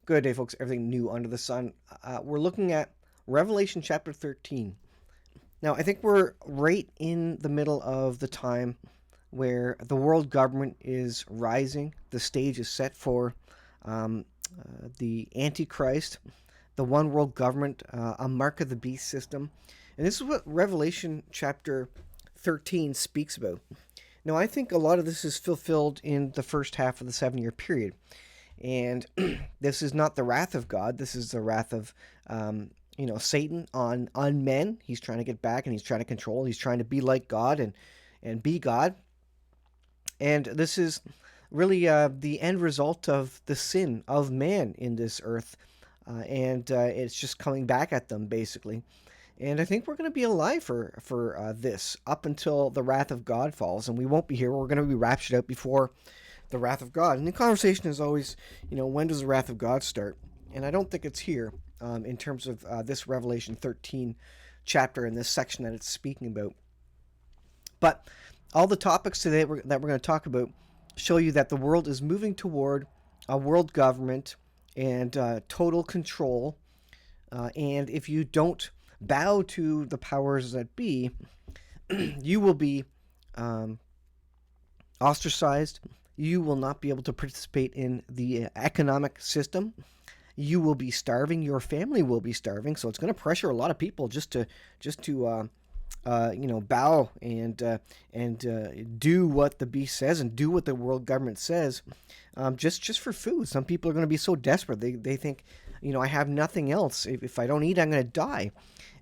Good day, folks. Everything new under the sun. We're looking at Revelation chapter 13. Now, I think we're right in the middle of the time where the world government is rising. The stage is set for the Antichrist, the one world government, a mark of the beast system. And this is what Revelation chapter 13 speaks about. Now, I think a lot of this is fulfilled in the first half of the 7 year period. And this is not the wrath of God. This is the wrath of, Satan on men. He's trying to get back and he's trying to control. He's trying to be like God and be God. And this is really the end result of the sin of man in this earth. And it's just coming back at them, basically. And I think we're going to be alive for this up until the wrath of God falls. And we won't be here. We're going to be raptured out before the wrath of God. And the conversation is always, when does the wrath of God start? And I don't think it's here in terms of this Revelation 13 chapter and this section that it's speaking about. But all the topics today that we're going to talk about show you that the world is moving toward a world government and total control. And if you don't bow to the powers that be, you will be ostracized. You will not be able to participate in the economic system. You will be starving. Your family will be starving. So it's going to pressure a lot of people just to bow and do what the beast says and do what the world government says, just for food. Some people are going to be so desperate they think, I have nothing else. If I don't eat, I'm going to die,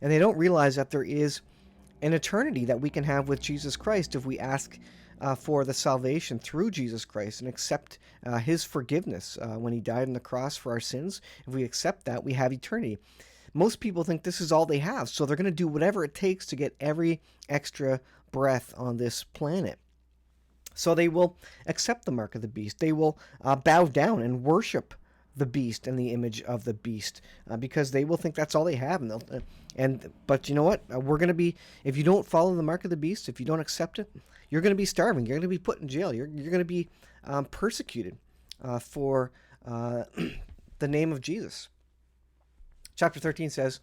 and they don't realize that there is an eternity that we can have with Jesus Christ if we ask for the salvation through Jesus Christ and accept his forgiveness when he died on the cross for our sins. If we accept that, we have eternity. Most people think this is all they have, so they're going to do whatever it takes to get every extra breath on this planet. So they will accept the mark of the beast. They will bow down and worship the beast and the image of the beast because they will think that's all they have. But you know what? We're going to be, if you don't follow the mark of the beast, if you don't accept it, you're going to be starving. You're going to be put in jail. You're going to be persecuted for the name of Jesus. Chapter 13 says,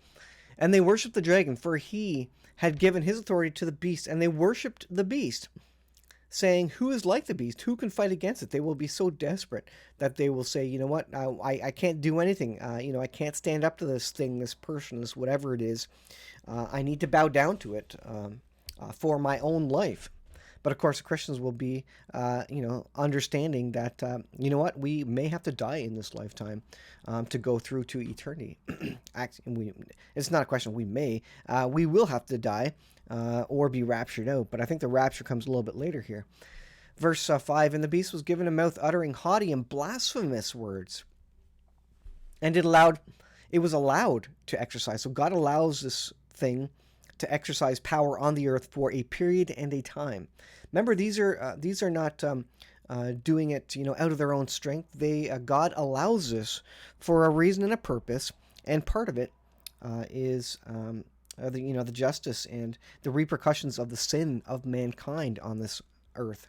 "And they worshipped the dragon, for he had given his authority to the beast, and they worshipped the beast, saying, 'Who is like the beast? Who can fight against it?'" They will be so desperate that they will say, you know what, I can't do anything. I can't stand up to this thing, this person, this whatever it is. I need to bow down to it for my own life. But of course, the Christians will be, understanding that, we may have to die in this lifetime to go through to eternity. It's not a question we may. We will have to die or be raptured out. But I think the rapture comes a little bit later here. Verse 5, "And the beast was given a mouth uttering haughty and blasphemous words. And it was allowed to exercise." So God allows this thing to exercise power on the earth for a period and a time. Remember, these are not doing it, out of their own strength. God allows this for a reason and a purpose, and part of it is the justice and the repercussions of the sin of mankind on this earth.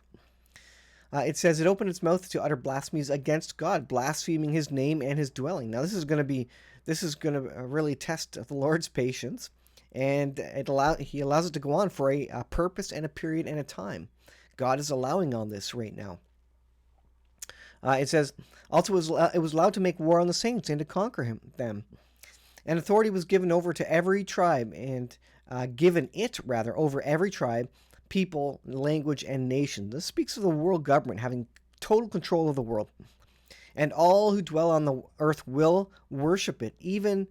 It says it opened its mouth to utter blasphemies against God, blaspheming his name and his dwelling. Now this is going to really test the Lord's patience. And he allows it to go on for a purpose and a period and a time. God is allowing on this right now. It says, also it was allowed to make war on the saints and to conquer them. And authority was given over to every tribe and over every tribe, people, language, and nation. This speaks of the world government having total control of the world. And all who dwell on the earth will worship it, even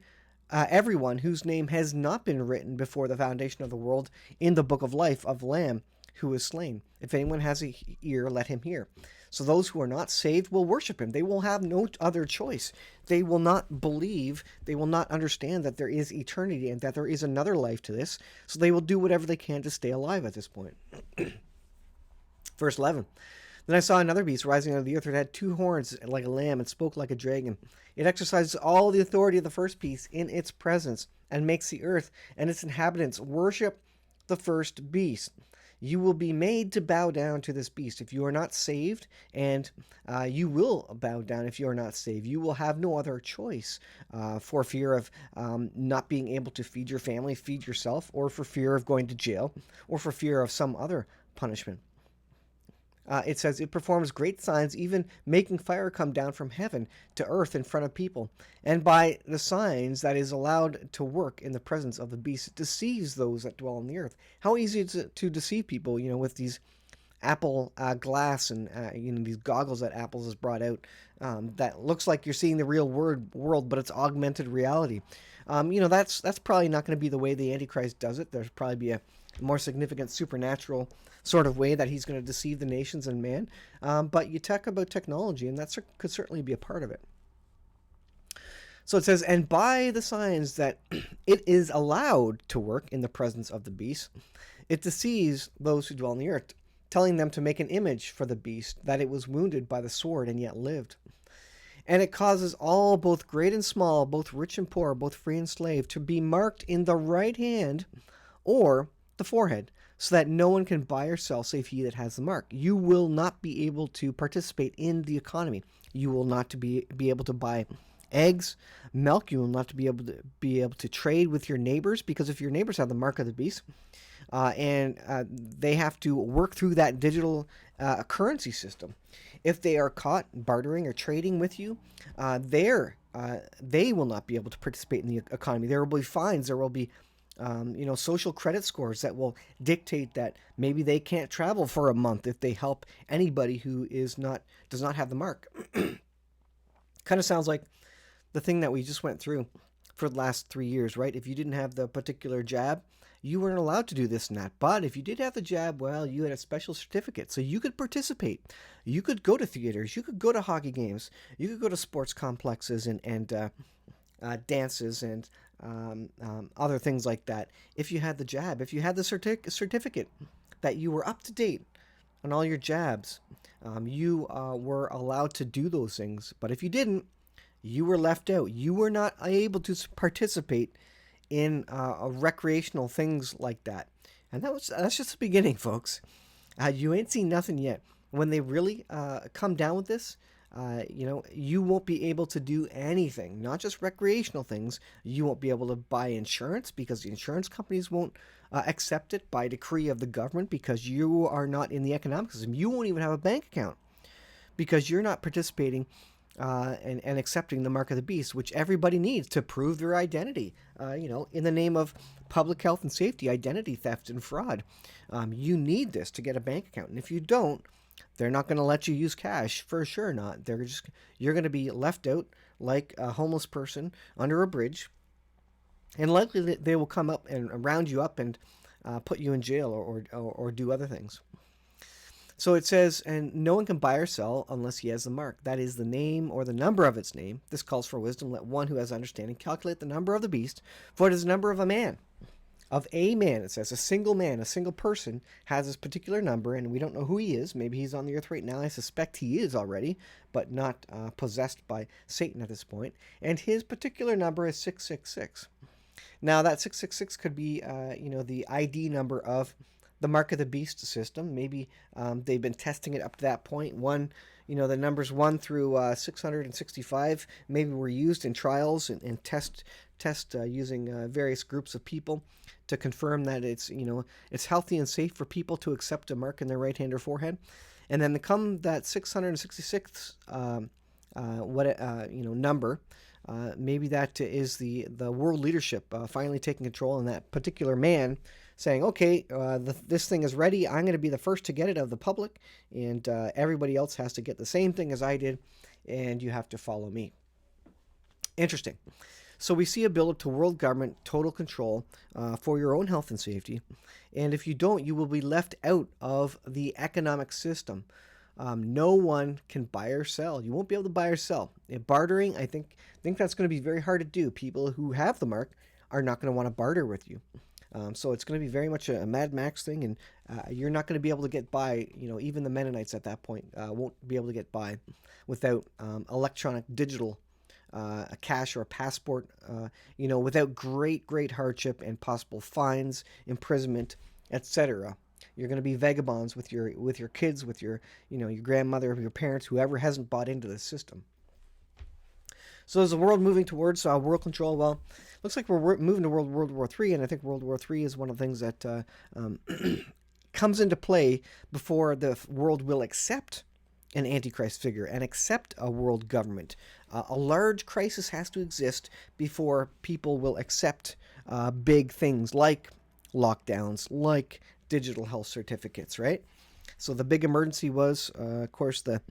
everyone whose name has not been written before the foundation of the world in the book of life of the Lamb who was slain. If anyone has an ear, let him hear. So those who are not saved will worship him. They will have no other choice. They will not believe. They will not understand that there is eternity and that there is another life to this. So they will do whatever they can to stay alive at this point. Verse 11. "Then I saw another beast rising out of the earth. It had two horns like a lamb and spoke like a dragon. It exercises all the authority of the first beast in its presence and makes the earth and its inhabitants worship the first beast. You will be made to bow down to this beast if you are not saved, and you will bow down if you are not saved. You will have no other choice for fear of not being able to feed your family, feed yourself, or for fear of going to jail, or for fear of some other punishment. It says it performs great signs, even making fire come down from heaven to earth in front of people. And by the signs that is allowed to work in the presence of the beast, it deceives those that dwell on the earth. How easy is it to deceive people, with these Apple glass and these goggles that Apple has brought out that looks like you're seeing the real world, but it's augmented reality. That's probably not going to be the way the Antichrist does it. There's probably be a more significant supernatural sort of way that he's going to deceive the nations and man. But you talk about technology, and that could certainly be a part of it. So it says, and by the signs that it is allowed to work in the presence of the beast, it deceives those who dwell on the earth, telling them to make an image for the beast, that it was wounded by the sword and yet lived. And it causes all, both great and small, both rich and poor, both free and slave, to be marked in the right hand or the forehead, so that no one can buy or sell save he that has the mark. You will not be able to participate in the economy. You will not be able to buy eggs, milk. You will not be able to trade with your neighbors, because if your neighbors have the mark of the beast, and they have to work through that digital currency system. If they are caught bartering or trading with you, they will not be able to participate in the economy. There will be fines. There will be social credit scores that will dictate that maybe they can't travel for a month if they help anybody who does not have the mark. Kind of sounds like the thing that we just went through for the last 3 years, right? If you didn't have the particular jab, you weren't allowed to do this and that. But if you did have the jab, well, you had a special certificate, so you could participate. You could go to theaters. You could go to hockey games. You could go to sports complexes and dances and other things like that. If you had the jab, if you had the certificate that you were up to date on all your jabs, you were allowed to do those things. But if you didn't, you were left out. You were not able to participate in recreational things like that. And that's just the beginning, folks. You ain't seen nothing yet. When they really come down with this, you won't be able to do anything, not just recreational things. You won't be able to buy insurance because the insurance companies won't accept it by decree of the government, because you are not in the economic system. You won't even have a bank account because you're not participating and accepting the mark of the beast, which everybody needs to prove their identity, in the name of public health and safety, identity theft and fraud. You need this to get a bank account. And if you don't, they're not going to let you use cash, for sure not. You're going to be left out like a homeless person under a bridge, and likely they will come up and round you up and put you in jail or do other things. So it says, and no one can buy or sell unless he has the mark. That is the name or the number of its name. This calls for wisdom. Let one who has understanding calculate the number of the beast, for it is the number of a man. Of a man, it says, a single man, a single person has this particular number, and we don't know who he is. Maybe he's on the earth right now. I suspect he is already, but not possessed by Satan at this point. And his particular number is 666. Now, that 666 could be, the ID number of the mark of the beast system. Maybe they've been testing it up to that point. The numbers 1 through 665 maybe were used in trials and test using various groups of people to confirm that it's healthy and safe for people to accept a mark in their right hand or forehead. And then come that 666th number. Maybe that is the world leadership finally taking control, and that particular man saying, okay, this thing is ready. I'm going to be the first to get it of the public, and everybody else has to get the same thing as I did, and you have to follow me. Interesting. So we see a build-up to world government, total control for your own health and safety, and if you don't, you will be left out of the economic system. No one can buy or sell. You won't be able to buy or sell. Bartering, I think that's going to be very hard to do. People who have the mark are not going to want to barter with you. So it's going to be very much a Mad Max thing, and you're not going to be able to get by. Even the Mennonites at that point won't be able to get by without electronic, digital, a cash or a passport. Without great hardship and possible fines, imprisonment, etc. You're going to be vagabonds with your kids, with your grandmother, your parents, whoever hasn't bought into the system. So is the world moving towards world control? Well, looks like we're moving toward World War III, and I think World War III is one of the things that um, comes into play before the world will accept an antichrist figure and accept a world government. A large crisis has to exist before people will accept big things like lockdowns, like digital health certificates, right? So the big emergency was, of course, the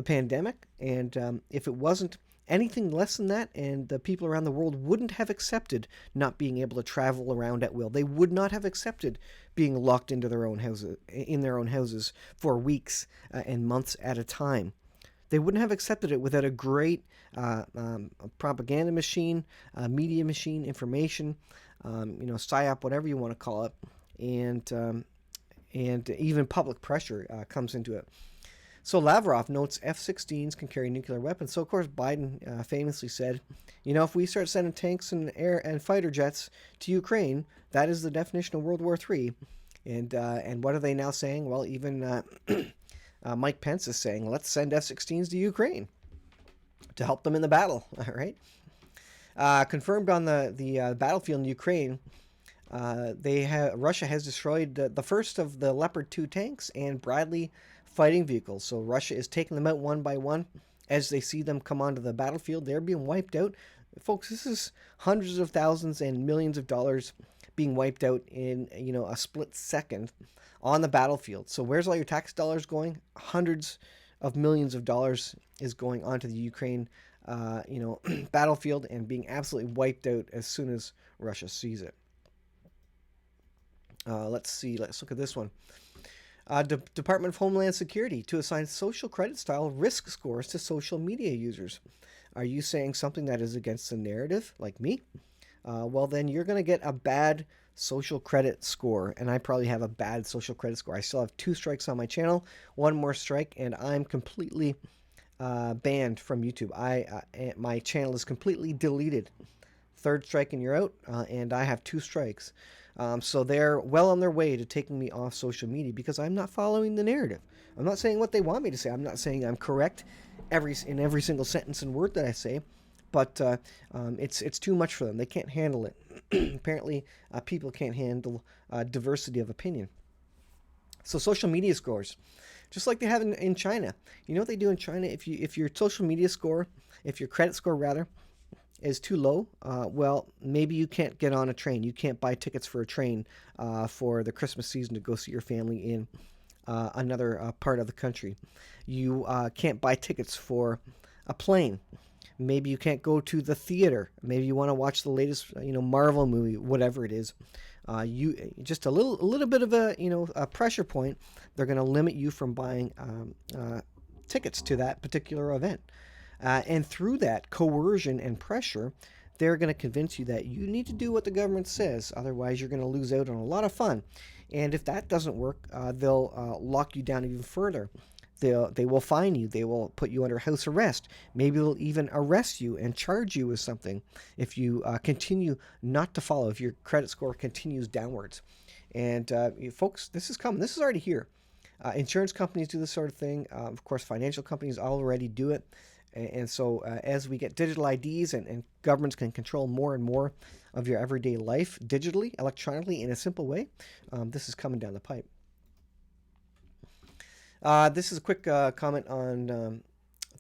pandemic, and if it wasn't anything less than that, and the people around the world wouldn't have accepted not being able to travel around at will. They would not have accepted being locked into their own houses, in their own houses for weeks and months at a time. They wouldn't have accepted it without a great propaganda machine, media machine, information, psyop, whatever you want to call it, and even public pressure comes into it. So Lavrov notes F-16s can carry nuclear weapons. So of course Biden famously said, if we start sending tanks and air and fighter jets to Ukraine, that is the definition of World War III. And what are they now saying? Well, even Mike Pence is saying, let's send F-16s to Ukraine to help them in the battle. All right. Confirmed on the battlefield in Ukraine, Russia has destroyed the first of the Leopard 2 tanks and Bradley fighting vehicles. So Russia is taking them out one by one as they see them come onto the battlefield. They're being wiped out. Folks, this is hundreds of thousands and millions of dollars being wiped out in a split second on the battlefield. So where's all your tax dollars going? Hundreds of millions of dollars is going onto the Ukraine battlefield and being absolutely wiped out as soon as Russia sees it. Let's see. Let's look at this one. Department of Homeland Security to assign social credit style risk scores to social media users. Are you saying something that is against the narrative, like me? Well, then you're going to get a bad social credit score, and I probably have a bad social credit score. I still have 2 strikes on my channel, 1 more strike, and I'm completely banned from YouTube. My channel is completely deleted. 3rd strike and you're out, and I have 2 strikes. So they're well on their way to taking me off social media because I'm not following the narrative. I'm not saying what they want me to say. I'm not saying I'm correct in every single sentence and word that I say, but it's too much for them. They can't handle it. Apparently, people can't handle diversity of opinion. So social media scores, just like they have in China. You know what they do in China? If your social media score, if your credit score rather, is too low, well, maybe you can't get on a train. You can't buy tickets for a train for the Christmas season to go see your family in another part of the country. You can't buy tickets for a plane. Maybe you can't go to the theater. Maybe you want to watch the latest, Marvel movie, whatever it is. You just a little bit of a pressure point. They're going to limit you from buying tickets to that particular event. And through that coercion and pressure, they're going to convince you that you need to do what the government says. Otherwise, you're going to lose out on a lot of fun. And if that doesn't work, they'll lock you down even further. They will fine you. They will put you under house arrest. Maybe they'll even arrest you and charge you with something if you continue not to follow, if your credit score continues downwards. And folks, this is coming. This is already here. Insurance companies do this sort of thing. Of course, financial companies already do it. And so as we get digital IDs and governments can control more and more of your everyday life digitally, electronically, in a simple way, this is coming down the pipe. This is a quick comment on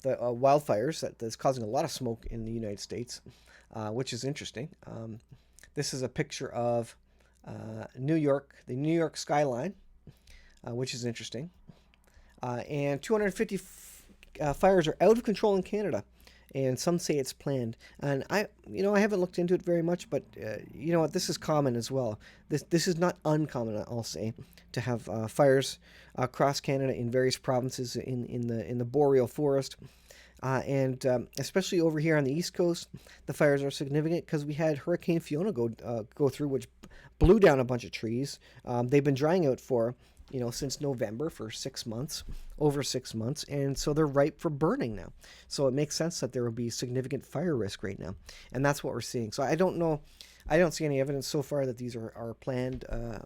the wildfires that's causing a lot of smoke in the United States, which is interesting. This is a picture of New York, the New York skyline, which is interesting. And 250 fires are out of control in Canada, and some say it's planned. And I haven't looked into it very much, but you know what? This is common as well. This is not uncommon, I'll say, to have fires across Canada in various provinces in the boreal forest. And especially over here on the East Coast, the fires are significant because we had Hurricane Fiona go through, which blew down a bunch of trees. They've been drying out for since November for 6 months, over 6 months, and so they're ripe for burning now. So it makes sense that there will be significant fire risk right now, and that's what we're seeing. So I don't know, I don't see any evidence so far that these are planned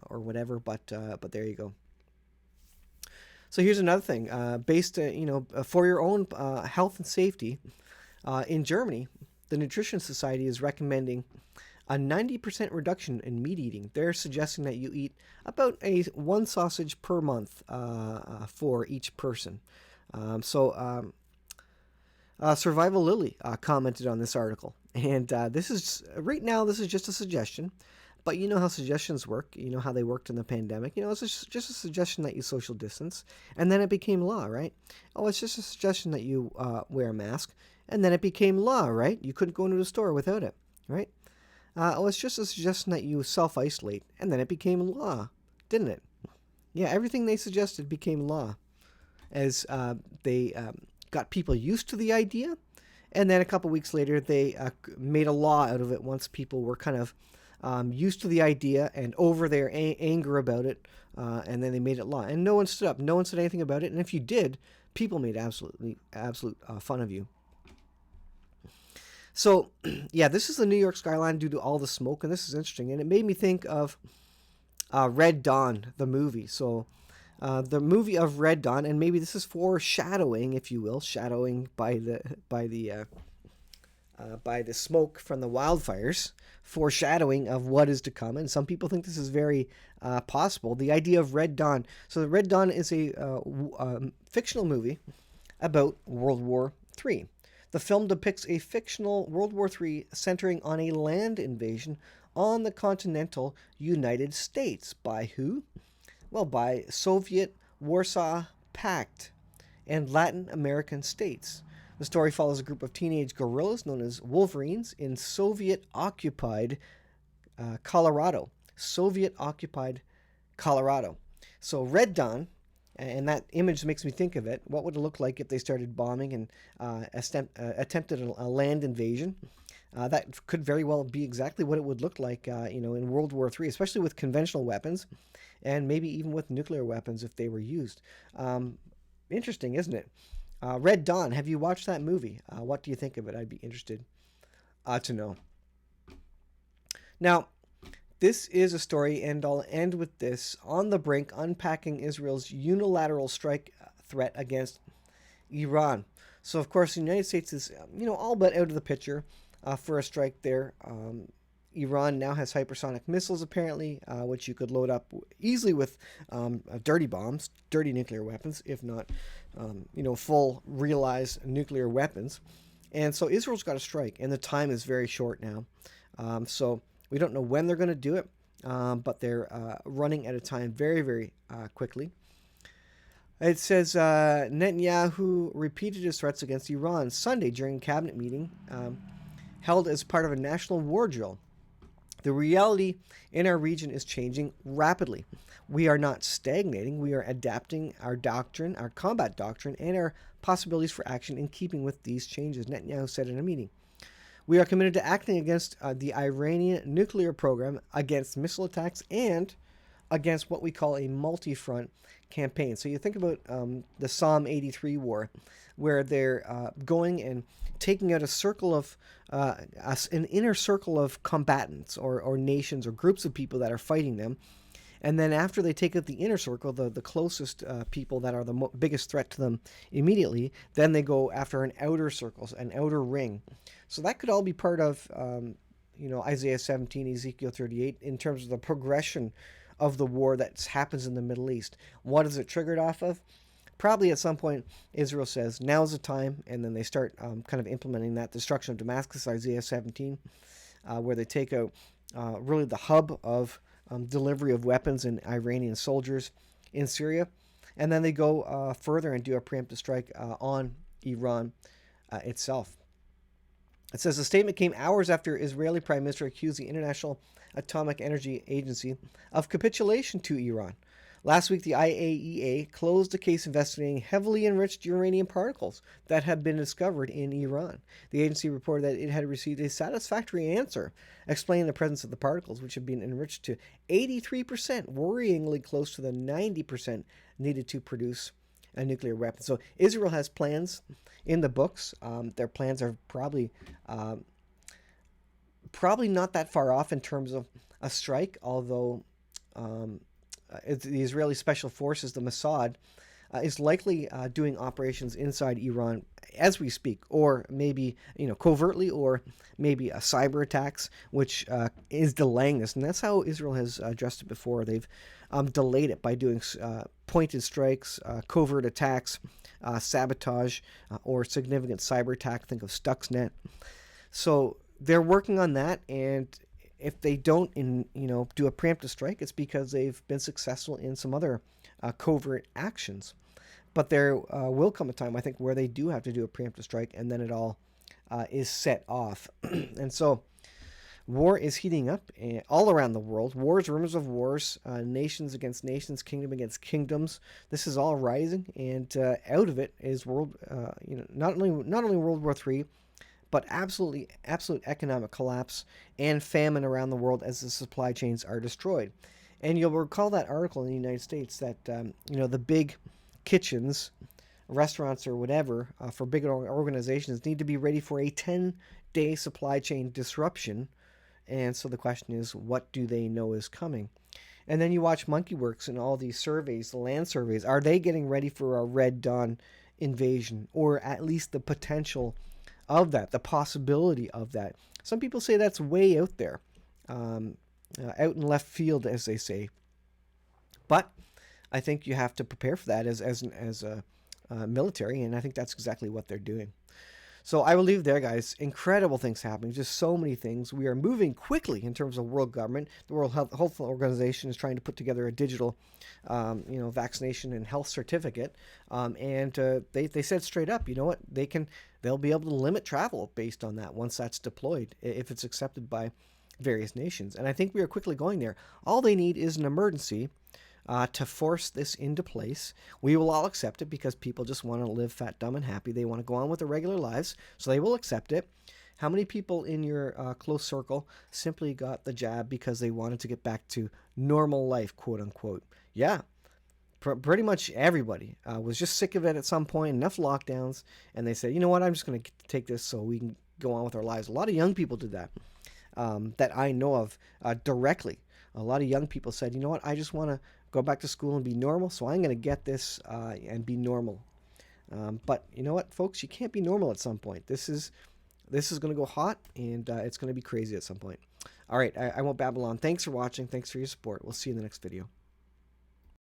or whatever, but there you go. So here's another thing, based, for your own health and safety. In Germany, the Nutrition Society is recommending a 90% reduction in meat eating. They're suggesting that you eat about one sausage per month for each person. Survival Lily commented on this article, and this is right now. This is just a suggestion, but you know how suggestions work. You know how they worked in the pandemic. It's just a suggestion that you social distance, and then it became law, right? Oh, it's just a suggestion that you wear a mask, and then it became law, right? You couldn't go into the store without it, right? It's just a suggestion that you self-isolate, and then it became law, didn't it? Yeah, everything they suggested became law as they got people used to the idea, and then a couple weeks later they made a law out of it once people were kind of used to the idea and over their anger about it, and then they made it law. And no one stood up, no one said anything about it, and if you did, people made absolute fun of you. So, yeah, this is the New York skyline due to all the smoke, and this is interesting. And it made me think of Red Dawn, the movie. So, the movie of Red Dawn, and maybe this is foreshadowing, if you will, shadowing by the smoke from the wildfires, foreshadowing of what is to come. And some people think this is very possible. The idea of Red Dawn. So, the Red Dawn is a fictional movie about World War III. The film depicts a fictional World War III centering on a land invasion on the continental United States. By who? Well, by Soviet Warsaw Pact and Latin American states. The story follows a group of teenage guerrillas known as Wolverines in Soviet-occupied Colorado. Soviet-occupied Colorado. So Red Dawn, and that image makes me think of it. What would it look like if they started bombing and attempted a land invasion? That could very well be exactly what it would look like, in World War III, especially with conventional weapons, and maybe even with nuclear weapons if they were used. Interesting, isn't it? Red Dawn. Have you watched that movie? What do you think of it? I'd be interested to know. Now, this is a story, and I'll end with this. On the brink, unpacking Israel's unilateral strike threat against Iran. So, of course, the United States is, all but out of the picture for a strike there. Iran now has hypersonic missiles, apparently, which you could load up easily with dirty bombs, dirty nuclear weapons, if not, full realized nuclear weapons. And so Israel's got a strike, and the time is very short now. So we don't know when they're going to do it, but they're running at a time very, very quickly. It says Netanyahu repeated his threats against Iran Sunday during a cabinet meeting held as part of a national war drill. The reality in our region is changing rapidly. We are not stagnating. We are adapting our doctrine, our combat doctrine, and our possibilities for action in keeping with these changes, Netanyahu said in a meeting. We are committed to acting against the Iranian nuclear program, against missile attacks, and against what we call a multi-front campaign. So you think about the Psalm 83 war, where they're going and taking out a circle of, an inner circle of combatants or nations or groups of people that are fighting them. And then after they take out the inner circle, the closest people that are the biggest threat to them immediately, then they go after an outer circle, an outer ring. So that could all be part of, Isaiah 17, Ezekiel 38, in terms of the progression of the war that happens in the Middle East. What is it triggered off of? Probably at some point, Israel says, now's the time, and then they start kind of implementing that destruction of Damascus, Isaiah 17, where they take out really the hub of delivery of weapons and Iranian soldiers in Syria. And then they go further and do a preemptive strike on Iran itself. It says the statement came hours after Israeli Prime Minister accused the International Atomic Energy Agency of capitulation to Iran. Last week, the IAEA closed a case investigating heavily enriched uranium particles that had been discovered in Iran. The agency reported that it had received a satisfactory answer explaining the presence of the particles, which had been enriched to 83%, worryingly close to the 90% needed to produce a nuclear weapon. So Israel has plans in the books. Their plans are probably not that far off in terms of a strike, although the Israeli Special Forces, the Mossad, is likely doing operations inside Iran as we speak, or maybe covertly, or maybe cyber attacks, which is delaying this. And that's how Israel has addressed it before. They've delayed it by doing pointed strikes, covert attacks, sabotage, or significant cyber attack. Think of Stuxnet. So they're working on that, and if they don't do a preemptive strike, it's because they've been successful in some other covert actions. But there will come a time, I think, where they do have to do a preemptive strike, and then it all is set off. And so war is heating up all around the world. Wars, rumors of wars, nations against nations, kingdom against kingdoms. This is all rising, and out of it is not only World War III, but absolute economic collapse and famine around the world as the supply chains are destroyed. And you'll recall that article in the United States that the big kitchens, restaurants, or whatever for big organizations need to be ready for a 10-day supply chain disruption. And so the question is, what do they know is coming? And then you watch MonkeyWorks and all these surveys, the land surveys. Are they getting ready for a Red Dawn invasion, or at least the potential of that, the possibility of that? Some people say that's way out there, out in left field, as they say. But I think you have to prepare for that as a military, and I think that's exactly what they're doing. So I will leave there, guys. Incredible things happening. Just so many things. We are moving quickly in terms of world government. The World Health Organization is trying to put together a digital, vaccination and health certificate. And they said straight up, you know what? They'll be able to limit travel based on that once that's deployed, if it's accepted by various nations. And I think we are quickly going there. All they need is an emergency to force this into place. We will all accept it because people just want to live fat, dumb, and happy. They want to go on with their regular lives, so they will accept it. How many people in your close circle simply got the jab because they wanted to get back to normal life, quote unquote? Yeah, pretty much everybody was just sick of it at some point, enough lockdowns, and they said, you know what, I'm just going to take this so we can go on with our lives. A lot of young people did that, that I know of directly. A lot of young people said, you know what, I just want to go back to school and be normal, so I'm going to get this and be normal. But you know what, folks, you can't be normal at some point. This is going to go hot, and it's going to be crazy at some point. All right, I won't babble on. Thanks for watching. Thanks for your support. We'll see you in the next video.